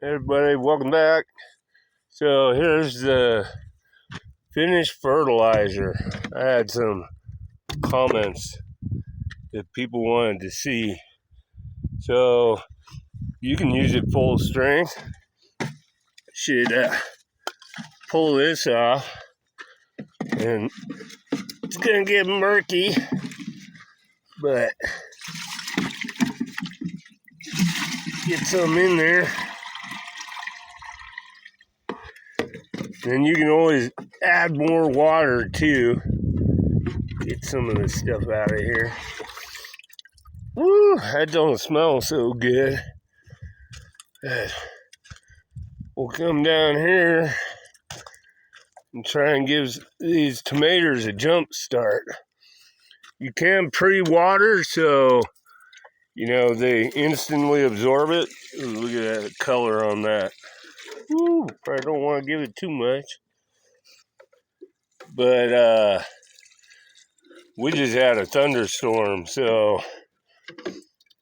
Everybody, welcome back. So here's the finished fertilizer. I had some comments that people wanted to see. So you can use it full strength. Should pull this off, and it's gonna get murky, but get some in there. And you can always add more water too. Get some of this stuff out of here. Woo, that don't smell so good. We'll come down here and try and give these tomatoes a jump start. You can pre-water, so they instantly absorb it. Ooh, look at that color on that. Woo, probably don't want to give it too much. But we just had a thunderstorm, so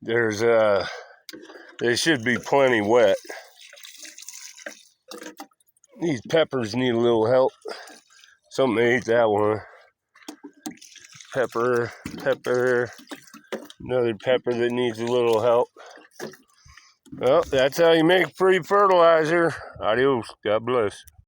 they should be plenty wet. These peppers need a little help. Something ate that one. Pepper, another pepper that needs a little help. Well, that's how you make free fertilizer. Adios. God bless.